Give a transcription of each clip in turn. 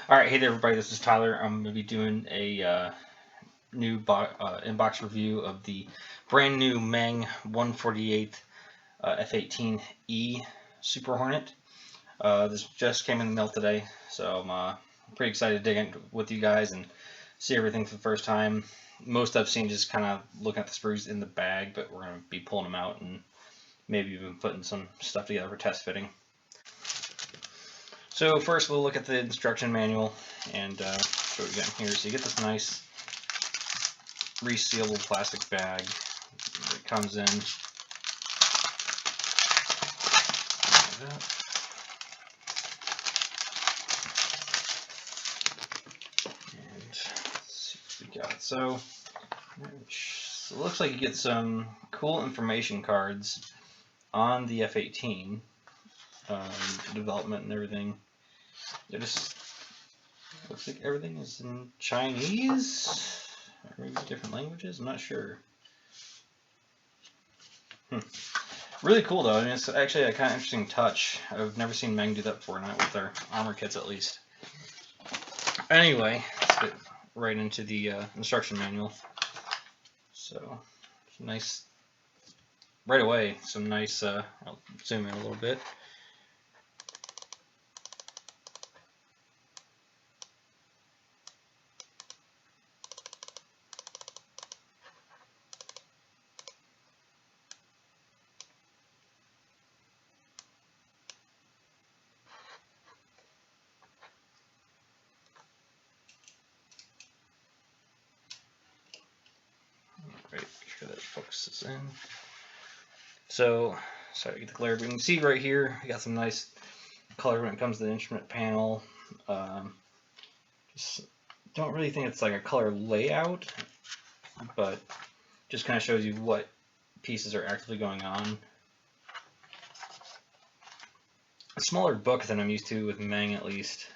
Alright, hey there everybody, this is Tyler. I'm going to be doing a new inbox review of the brand new Meng 148 F-18E Super Hornet. This just came in the mail today, so I'm pretty excited to dig in with you guys and see everything for the first time. Most I've seen just kind of looking at the sprues in the bag, but we're going to be pulling them out and maybe even putting some stuff together for test fitting. So first we'll look at the instruction manual and show what we got here. So you get this nice resealable plastic bag that comes in. And let's see what we got. So it looks like you get some cool information cards on the F-18 development and everything. It just looks like everything is in Chinese, or maybe different languages. I'm not sure. Really cool though. I mean, it's actually a kind of interesting touch. I've never seen Meng do that before, not with their armor kits at least. Anyway, let's get right into the instruction manual. So, nice. Right away, some nice. I'll zoom in a little bit. Right, make sure that focuses in. So, sorry to get the glare, but you can see right here, we got some nice color when it comes to the instrument panel. Just don't really think it's like a color layout, but just kind of shows you what pieces are actively going on. A smaller book than I'm used to with Meng, at least.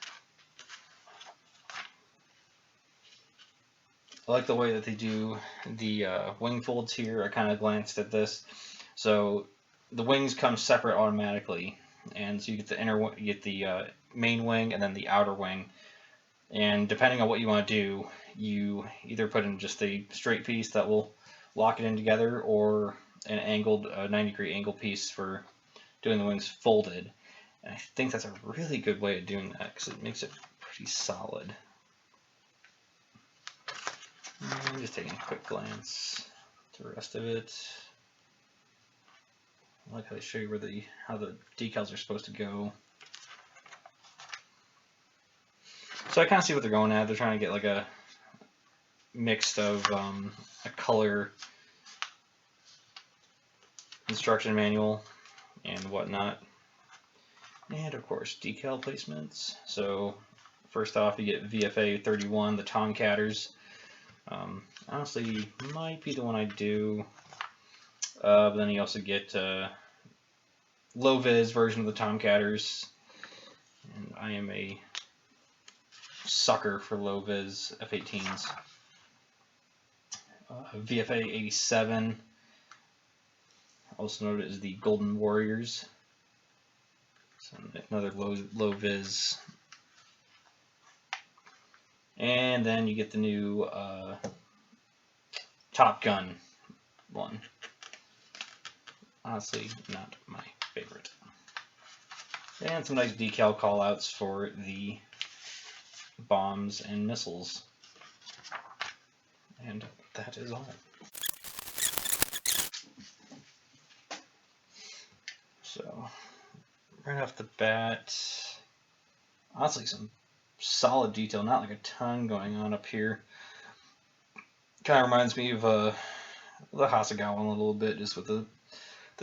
I like the way that they do the wing folds here. I kind of glanced at this. So the wings come separate automatically, and so you get the you get the main wing and then the outer wing. And depending on what you want to do, you either put in just a straight piece that will lock it in together, or an angled 90-degree angle piece for doing the wings folded. And I think that's a really good way of doing that because it makes it pretty solid. And just taking a quick glance at the rest of it. I like how they show you where how the decals are supposed to go. So I kind of see what they're going at. They're trying to get like a mix of a color instruction manual and whatnot. And of course, decal placements. So first off, you get VFA 31, the Tomcatters. Honestly, might be the one I do. But then you also get low-vis version of the Tomcatters. And I am a sucker for low-vis F-18s. VFA 87, also noted as the Golden Warriors. So another low-vis. And then you get the new Top Gun one. Honestly, not my favorite. And some nice decal callouts for the bombs and missiles. And that is all. So, right off the bat, honestly, some solid detail, not like a ton going on up here. Kind of reminds me of the Hasegawa one a little bit, just with the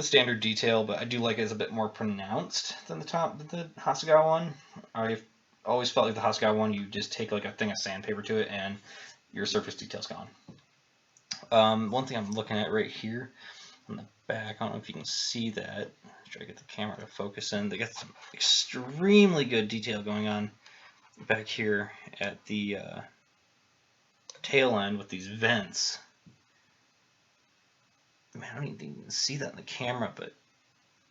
standard detail, but I do like it as a bit more pronounced than the Hasegawa one. I've always felt like the Hasegawa one, you just take like a thing of sandpaper to it and your surface detail's gone. One thing I'm looking at right here on the back, I don't know if you can see that. Try to get the camera to focus in. They got some extremely good detail going on back here at the tail end with these vents. Man, I don't even see that in the camera, but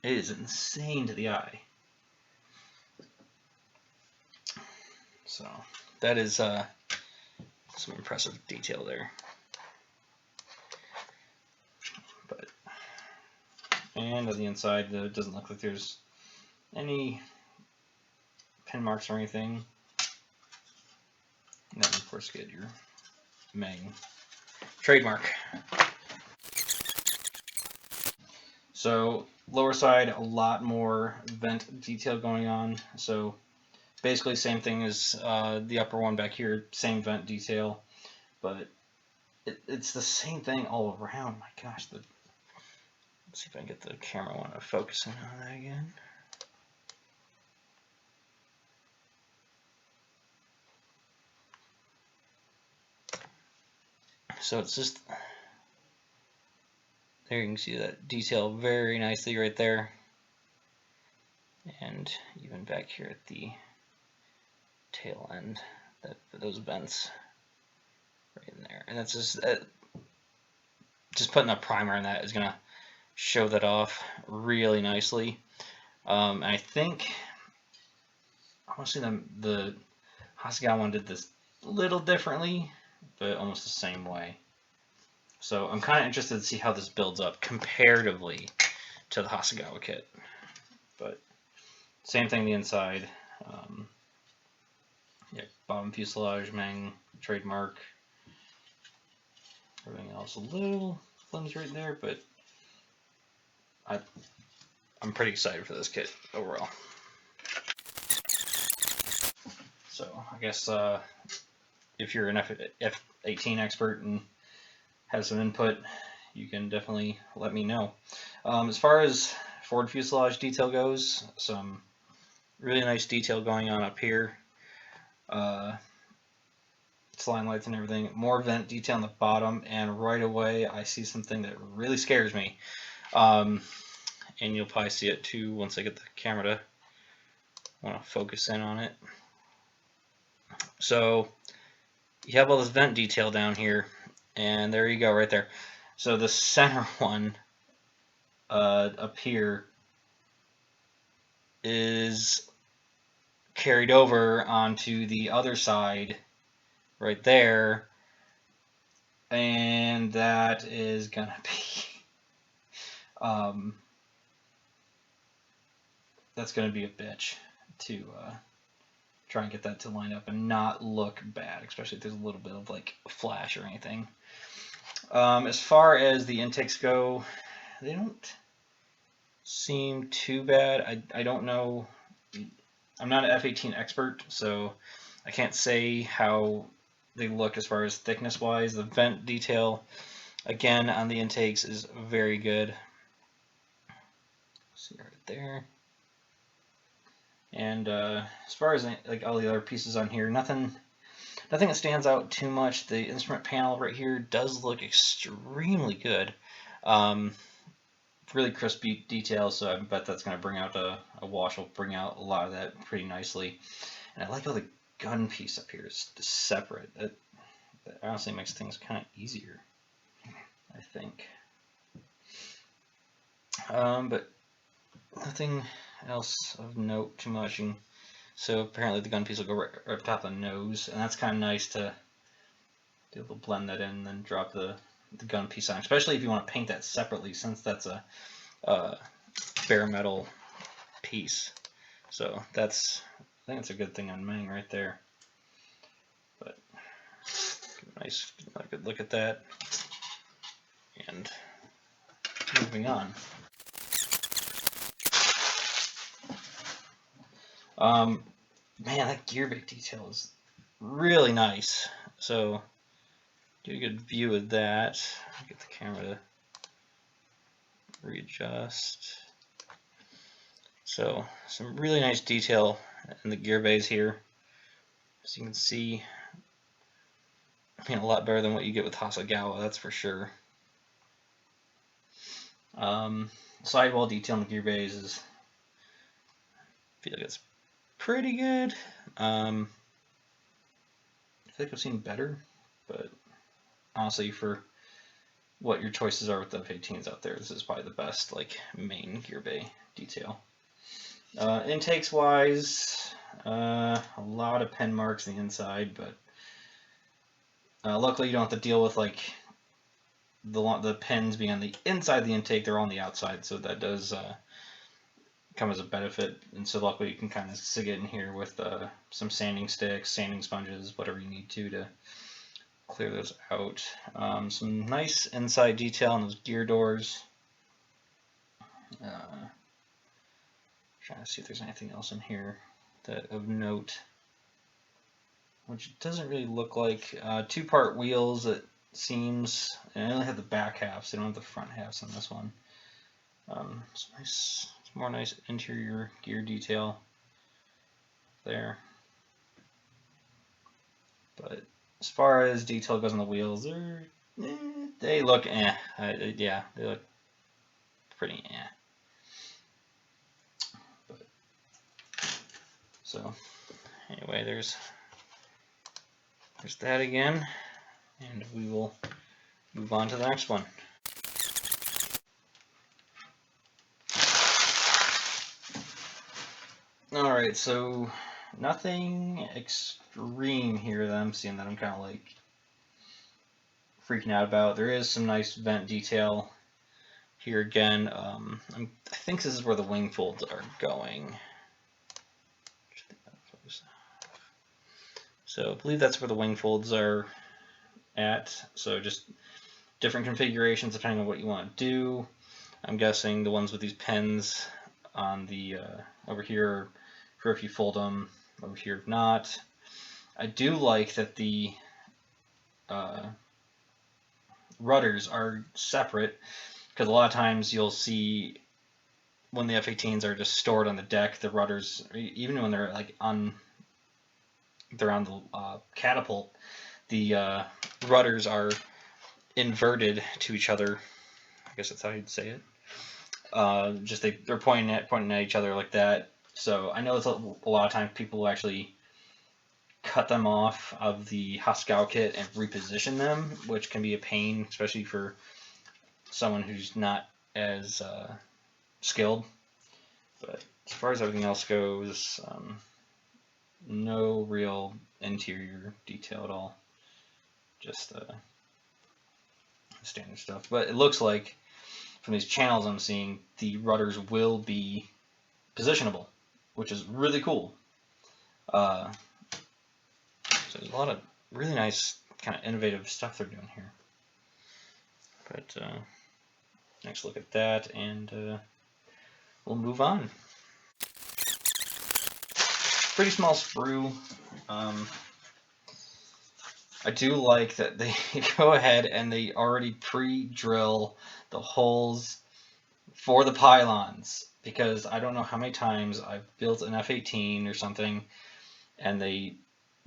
it is insane to the eye. So that is some impressive detail there. But and on the inside, it doesn't look like there's any pin marks or anything. And then of course get your Meng trademark. So lower side, a lot more vent detail going on. So basically same thing as the upper one back here, same vent detail, but it's the same thing all around. My gosh, let's see if I can get the camera one to focus in on that again. So it's just, there you can see that detail very nicely right there. And even back here at the tail end, those vents right in there. And that's just putting a primer in that is gonna show that off really nicely. And I think, honestly, the Hasegawa one did this a little differently, but almost the same way. So I'm kind of interested to see how this builds up comparatively to the Hasegawa kit. But same thing the inside. Yeah, bottom fuselage, Meng trademark. Everything else a little flimsy right there, but I'm pretty excited for this kit overall. So I guess if you're an F-18 expert and have some input, you can definitely let me know. As far as forward fuselage detail goes, some really nice detail going on up here. Slime lights and everything. More vent detail on the bottom, and right away I see something that really scares me. And you'll probably see it too once I get the camera to want to focus in on it. So you have all this vent detail down here, and there you go right there. So the center one up here is carried over onto the other side right there, and that is gonna be that's gonna be a bitch to try and get that to line up and not look bad, especially if there's a little bit of like flash or anything. As far as the intakes go, they don't seem too bad. I don't know. I'm not an F-18 expert, so I can't say how they look as far as thickness wise. The vent detail, again, on the intakes is very good. See right there. And as far as like all the other pieces on here, nothing that stands out too much. The instrument panel right here does look extremely good. Really crispy detail, so I bet that's going to bring out a wash will bring out a lot of that pretty nicely. And I like how the gun piece up here is separate. That honestly makes things kind of easier, I think. But nothing else of note too much. And so apparently the gun piece will go right up top of the nose, and that's kind of nice to be able to blend that in and then drop the gun piece on, especially if you want to paint that separately, since that's a bare metal piece. So I think it's a good thing on Meng right there. But nice, a good look at that. And moving on. Man, that gear bay detail is really nice. So do a good view of that. Get the camera to readjust. So some really nice detail in the gear bays here. As you can see, I mean, a lot better than what you get with Hasegawa, that's for sure. Sidewall detail in the gear bays is, I feel like it's pretty good. I feel like I've seen better, but honestly, for what your choices are with the F-18s out there, this is probably the best like main gear bay detail. Intakes wise, A lot of pen marks on the inside, but luckily you don't have to deal with like the pens being on the inside of the intake. They're on the outside, so that does come as a benefit. And so luckily you can kind of sig it in here with some sanding sticks, sanding sponges, whatever you need to clear those out. Some nice inside detail on those gear doors. Trying to see if there's anything else in here that of note, which doesn't really look like. Two-part wheels, it seems, and I only have the back halves, so I don't have the front halves on this one. Some more nice interior gear detail there. But as far as detail goes on the wheels, they look yeah, they look pretty But so anyway, there's that again, and we will move on to the next one. Alright, so nothing extreme here that I'm seeing that I'm kind of like freaking out about. There is some nice vent detail here again. I think this is where the wing folds are going. So I believe that's where the wing folds are at. So just different configurations depending on what you want to do. I'm guessing the ones with these pens on the over here for if you fold them, over here if not. I do like that the rudders are separate, because a lot of times you'll see when the F-18s are just stored on the deck, the rudders, even when they're like on the catapult, the rudders are inverted to each other. I guess that's how you'd say it. Just they're pointing at each other like that. So I know it's a lot of times people actually cut them off of the Hasegawa kit and reposition them, which can be a pain, especially for someone who's not as skilled. But as far as everything else goes, no real interior detail at all, just standard stuff. But it looks like from these channels I'm seeing, the rudders will be positionable, which is really cool. So there's a lot of really nice kind of innovative stuff they're doing here. But next look at that, and we'll move on. Pretty small sprue. I do like that they go ahead and they already pre-drill the holes for the pylons, because I don't know how many times I've built an F-18 or something and they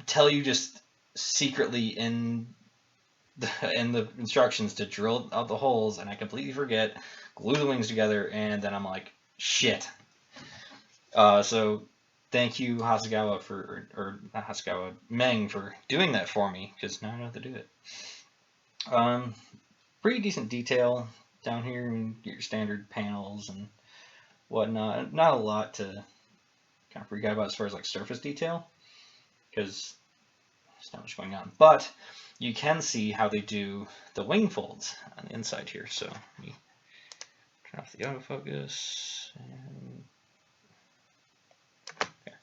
tell you just secretly in the instructions to drill out the holes, and I completely forget, glue the wings together, and then I'm like, shit. So thank you, Hasegawa, or not Hasegawa, Meng, for doing that for me, because now I know how to do it. Pretty decent detail down here, and get your standard panels and whatnot. Not a lot to kind of freak out about as far as like surface detail, because there's not much going on. But you can see how they do the wing folds on the inside here. So let me turn off the autofocus. And okay.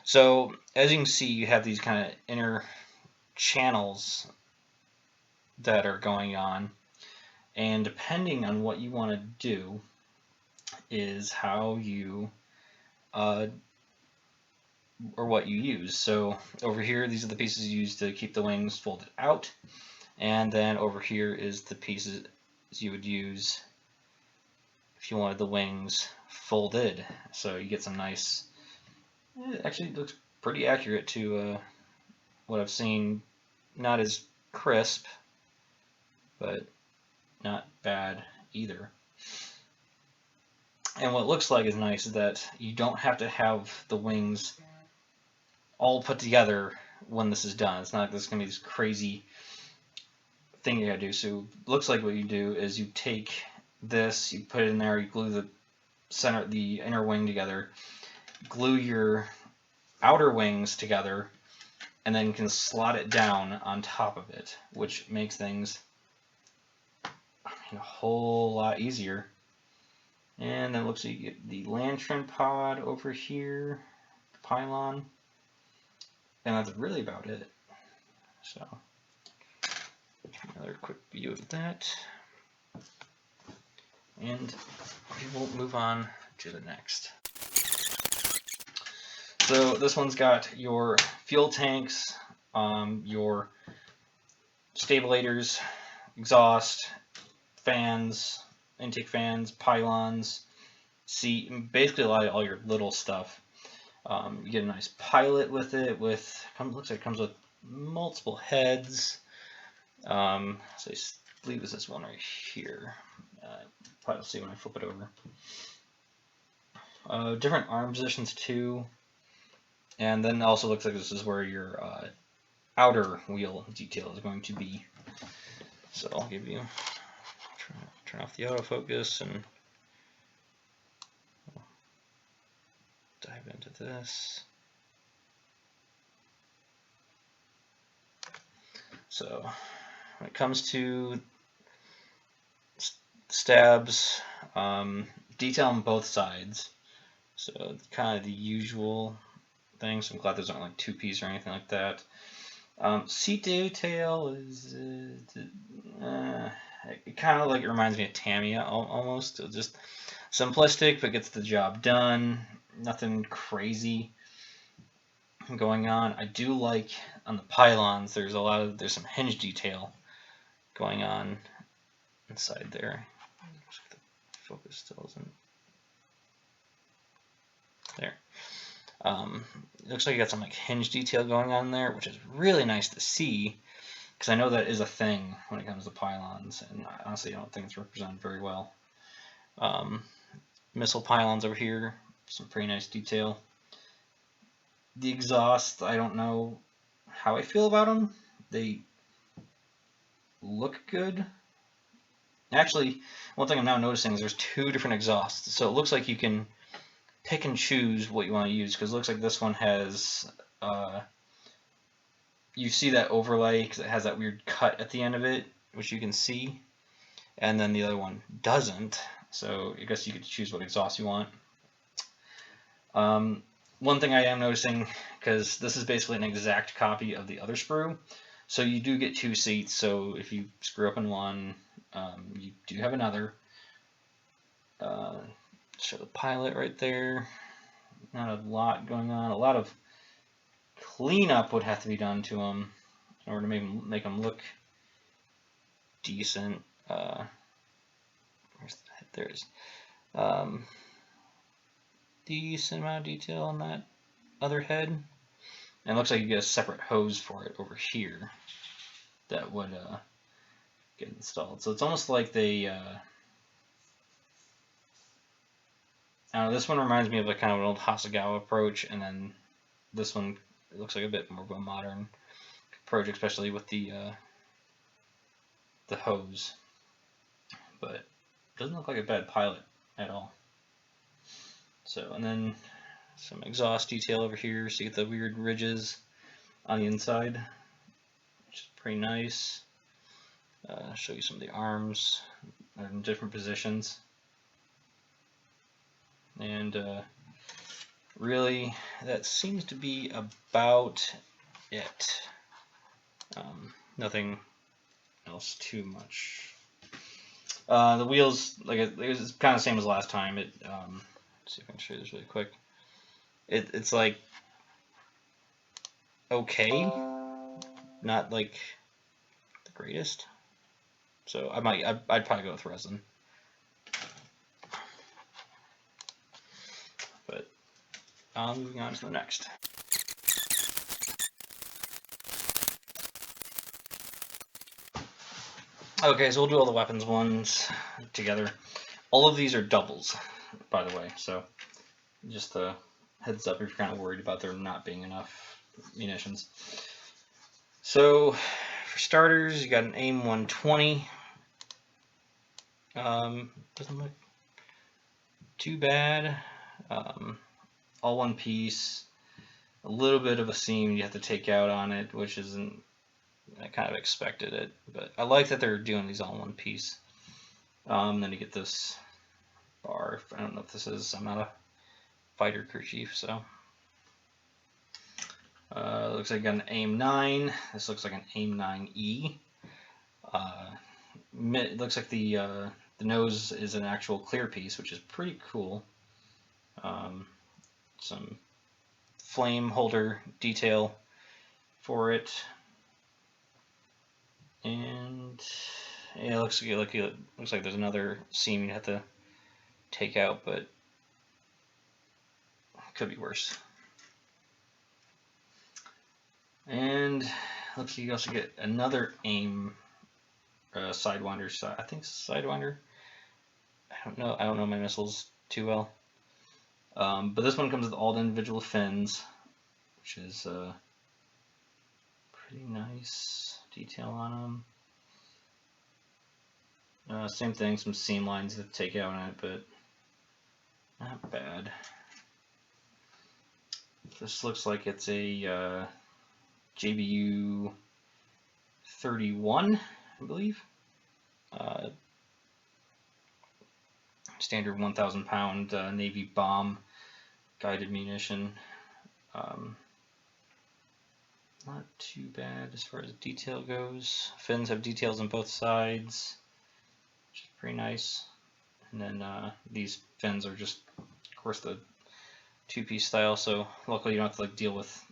So as you can see, you have these kind of inner channels that are going on, and depending on what you want to do is how you or what you use. So over here, these are the pieces you use to keep the wings folded out, and then over here is the pieces you would use if you wanted the wings folded. So you get some nice, it actually looks pretty accurate to what I've seen. Not as crisp, but not bad either. And what it looks like is nice is that you don't have to have the wings all put together when this is done. It's not like this is going to be this crazy thing you gotta do. So it looks like what you do is you take this, you put it in there, you glue the inner wing together, glue your outer wings together and then can slot it down on top of it, which makes things a whole lot easier. And then it looks like you get the lantern pod over here, the pylon, and that's really about it. So, another quick view of that. And we will move on to the next. So this one's got your fuel tanks, your stabilators, exhaust, fans, intake fans, pylons, seat, basically a lot of all your little stuff. You get a nice pilot with it. Looks like it comes with multiple heads. So I believe it's this one right here. Probably see when I flip it over. Different arm positions too. And then also looks like this is where your outer wheel detail is going to be. So I'll give you, turn off the autofocus and dive into this. So when it comes to stabs, detail on both sides. So it's kind of the usual thing. So I'm glad those aren't like two-piece or anything like that. Seat detail is it kind of like it reminds me of Tamiya almost. It's just simplistic, but gets the job done. Nothing crazy going on. I do like on the pylons. There's some hinge detail going on inside there. The focus still isn't there. It looks like you got some like hinge detail going on there, which is really nice to see, because I know that is a thing when it comes to pylons, and honestly I don't think it's represented very well. Missile pylons over here, some pretty nice detail. The exhaust, I don't know how I feel about them. They look good. Actually, one thing I'm now noticing is there's two different exhausts, so it looks like you can pick and choose what you want to use, because it looks like this one has, you see that overlay because it has that weird cut at the end of it, which you can see, and then the other one doesn't, so I guess you get to choose what exhaust you want. One thing I am noticing, because this is basically an exact copy of the other sprue, so you do get two seats, so if you screw up in one, you do have another. Show the pilot right there. Not a lot going on. A lot of cleanup would have to be done to them in order to make them look decent. Where's the head? There's decent amount of detail on that other head. And it looks like you get a separate hose for it over here that would get installed. So it's almost like they I don't know, this one reminds me of like kind of an old Hasegawa approach, and then this one, it looks like a bit more of a modern approach, especially with the hose. But it doesn't look like a bad pilot at all. So, and then some exhaust detail over here, so you get the weird ridges on the inside, which is pretty nice. Show you some of the arms are in different positions. And really, that seems to be about it. Nothing else too much. The wheels, like it was kind of the same as last time. Let's see if I can show you this really quick. It's like okay, not like the greatest. So I'd probably go with resin. But moving on to the next. Okay, so we'll do all the weapons ones together. All of these are doubles, by the way, so just a heads up if you're kind of worried about there not being enough munitions. So for starters, you got an AIM 120. Doesn't look too bad. All one piece. a little bit of a seam you have to take out on it, which isn't, I kind of expected it, but I like that they're doing these all in one piece. Then you get this bar. I don't know if this is, I'm not a fighter crew chief, so. Looks like I got an AIM-9. This looks like an AIM-9E. It looks like the nose is an actual clear piece, which is pretty cool. Some flame holder detail for it, and yeah, it looks like there's another seam you have to take out, but it could be worse. And looks like you also get another AIM Sidewinder. I think Sidewinder. I don't know my missiles too well. But this one comes with all the individual fins, which is pretty nice detail on them. Same thing, some seam lines to take out on it, but not bad. This looks like it's a JBU 31, I believe. Standard 1,000 pound Navy bomb guided munition. Not too bad as far as detail goes. Fins have details on both sides, which is pretty nice. And then these fins are just, of course, the two-piece style, so luckily you don't have to like deal with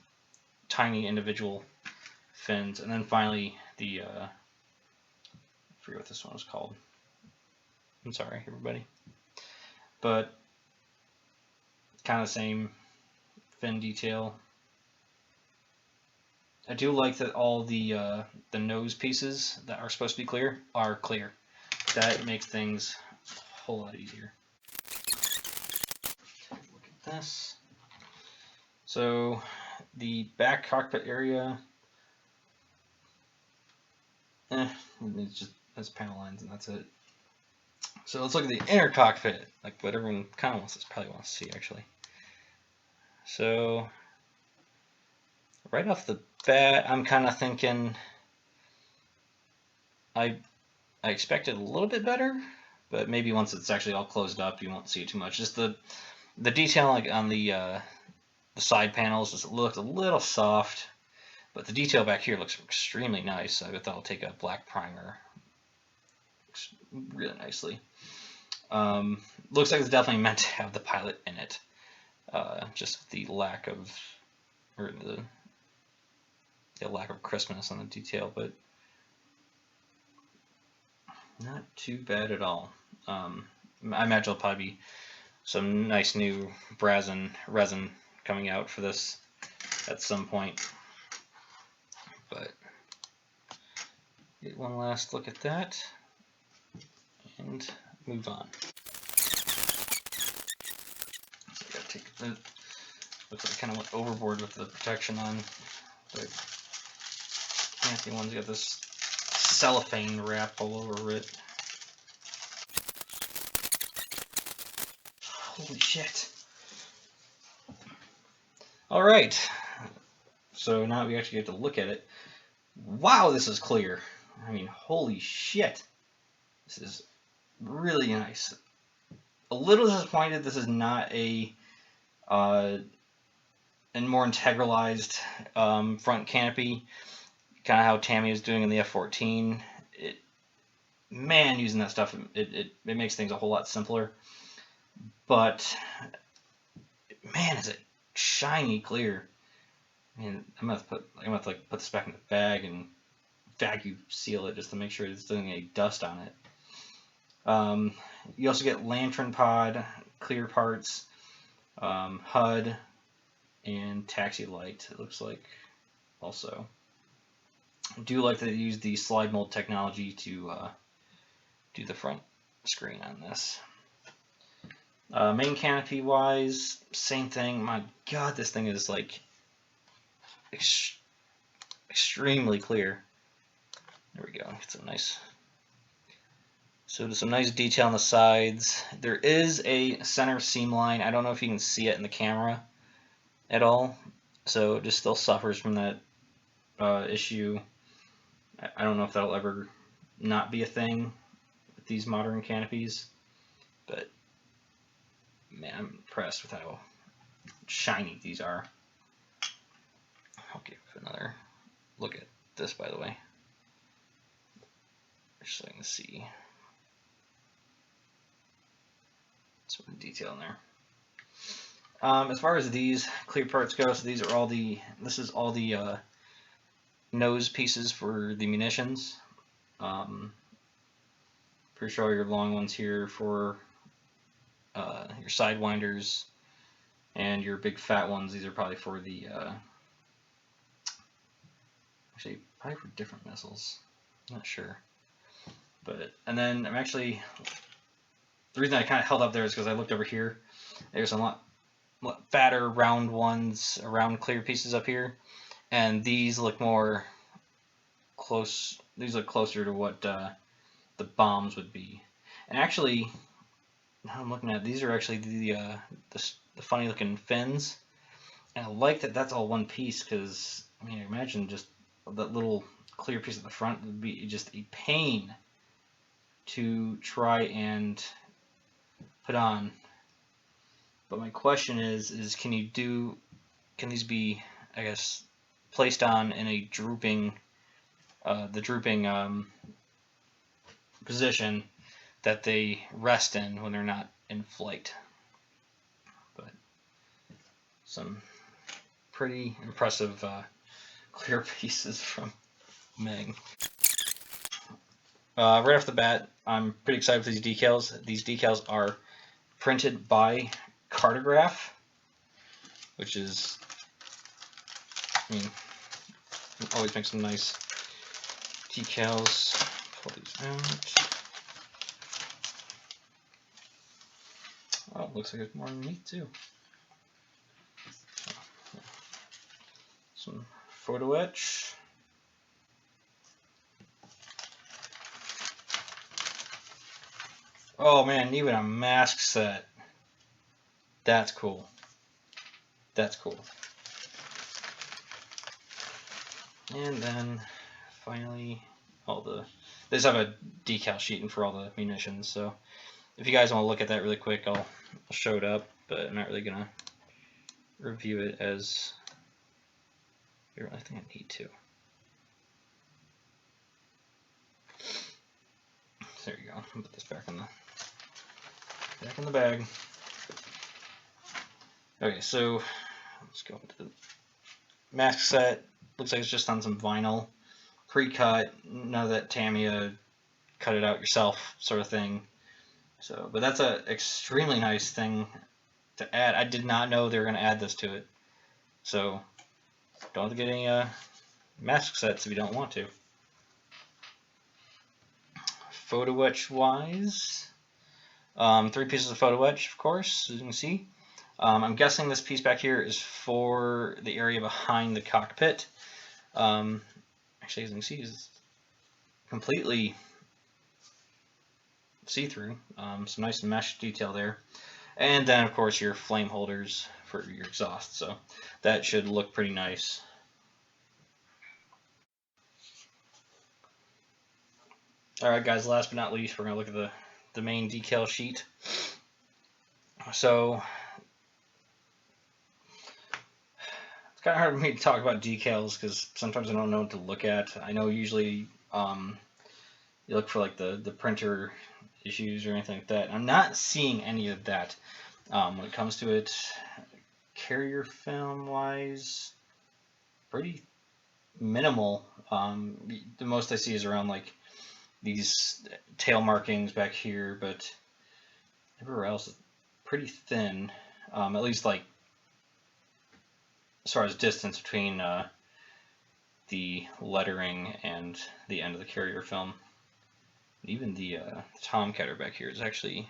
tiny individual fins. And then finally the I forget what this one was called. I'm sorry, everybody. But kind of the same fin detail. I do like that all the nose pieces that are supposed to be clear are clear. That makes things a whole lot easier. Look at this. So the back cockpit area, it's just has panel lines and that's it. So let's look at the inner cockpit, like what everyone kind of probably wants to see actually. So right off the bat, I'm kind of thinking I expected a little bit better, but maybe once it's actually all closed up, you won't see it too much. Just the detail like on the side panels just looked a little soft, but the detail back here looks extremely nice. I bet that'll take a black primer. Looks really nicely. Looks like it's definitely meant to have the pilot in it. Just the lack of, or the lack of crispness on the detail, but not too bad at all. I imagine there'll probably be some nice new resin coming out for this at some point. But get one last look at that and move on. So I gotta take the, looks like I kind of went overboard with the protection on the fancy one's got this cellophane wrap all over it. Holy shit. Alright, so now we actually get to look at it. Wow, this is clear. I mean, holy shit. This is really nice. A little disappointed this is not a more integralized front canopy, kind of how Tammy is doing in the F-14. Man, using that stuff, it makes things a whole lot simpler. But man, is it shiny clear. And I'm gonna have to like put this back in the bag and vacuum seal it just to make sure it's doing any dust on it. You also get lantern pod, clear parts, HUD, and taxi light, it looks like also. I do like that they use the slide mold technology to do the front screen on this. Main canopy wise, same thing. My god, this thing is like extremely clear. There we go. Get some nice. So there's some nice detail on the sides. There is a center seam line. I don't know if you can see it in the camera at all. so it just still suffers from that issue. I don't know if that'll ever not be a thing with these modern canopies, but man, I'm impressed with how shiny these are. I'll give another look at this, by the way, just so you can see some detail in there. As far as these clear parts go, so these are all the, this is all the nose pieces for the munitions. Pretty sure all your long ones here for your sidewinders, and your big fat ones, these are probably for the, actually, probably for different missiles. I'm not sure. But, and then I'm actually, the reason I kind of held up there is because I looked over here. There's a lot fatter round ones, round clear pieces up here, and these look more close. These look closer to what the bombs would be. And actually, now I'm looking at, these are actually the funny looking fins, and I like that that's all one piece, because I mean, imagine just that little clear piece at the front would be just a pain to try and put on. But my question is can these be, I guess, placed on in a drooping, position that they rest in when they're not in flight? But some pretty impressive clear pieces from Meng. Right off the bat, I'm pretty excited for these decals. These decals are printed by Cartograph, which is, I mean, always make some nice decals. Pull these out. Oh, it looks like it's more neat too. Some photo etch. Oh man, even a mask set. That's cool. That's cool. And then finally, they just have a decal sheeting for all the munitions. So if you guys want to look at that really quick, I'll show it up, but I'm not really gonna review it as I really think I need to. There you go. I'll put this back in the bag. Okay, so let's go into the mask set. Looks like it's just on some vinyl, pre-cut. None of that Tamiya cut it out yourself sort of thing. So, but that's an extremely nice thing to add. I did not know they were going to add this to it. So don't have to get any mask sets if you don't want to. Photo etch wise, 3 pieces of photo etch, of course, as you can see. I'm guessing this piece back here is for the area behind the cockpit. Actually, as you can see, it's completely see-through. Some nice mesh detail there. And then, of course, your flame holders for your exhaust. So that should look pretty nice. Alright guys, last but not least, we're going to look at the main decal sheet. So it's kind of hard for me to talk about decals because sometimes I don't know what to look at. I know usually you look for like the printer issues or anything like that. I'm not seeing any of that when it comes to it. Carrier film wise, pretty minimal. The most I see is around like these tail markings back here, but everywhere else is pretty thin, at least like as far as distance between the lettering and the end of the carrier film. And even the tomcatter back here is actually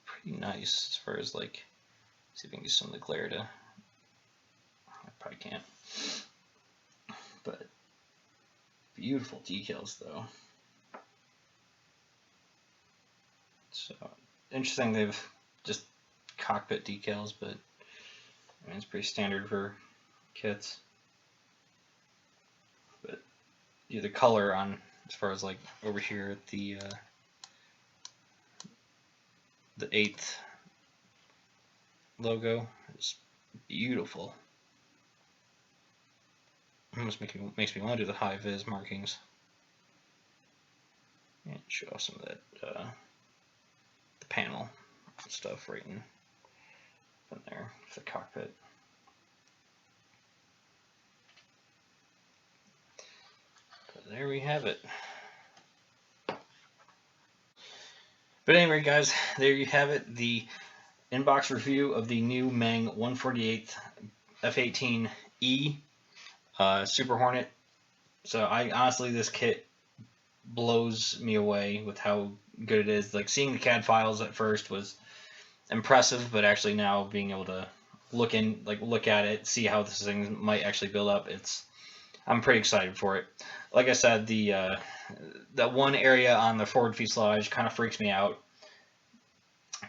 pretty nice as far as like, see if we can get some of the glare to, I probably can't, but beautiful decals though. So interesting, they've just cockpit decals, but I mean, it's pretty standard for kits. But yeah, the color on, as far as like over here at the 8th logo is beautiful. Almost makes me want to do the high vis markings and show off some of that the panel stuff right in there for the cockpit. But there we have it. But anyway, guys, there you have it. The inbox review of the new Meng 148th F-18E Super Hornet. So I honestly, this kit blows me away with how good it is. Like, seeing the CAD files at first was impressive, but actually now being able to look at it, see how this thing might actually build up, I'm pretty excited for it. Like I said, that one area on the forward fuselage kind of freaks me out.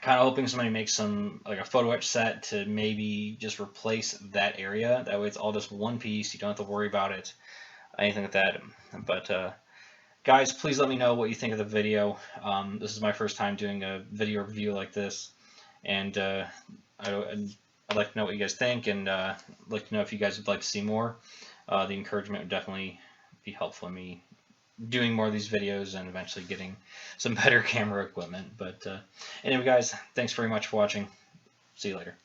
Kind of hoping somebody makes like a photo etch set to maybe just replace that area. That way it's all just one piece. You don't have to worry about it, anything like that. But guys, please let me know what you think of the video. This is my first time doing a video review like this, and I'd like to know what you guys think, and I'd like to know if you guys would like to see more. The encouragement would definitely be helpful in me doing more of these videos and eventually getting some better camera equipment. But anyway, guys, thanks very much for watching. See you later.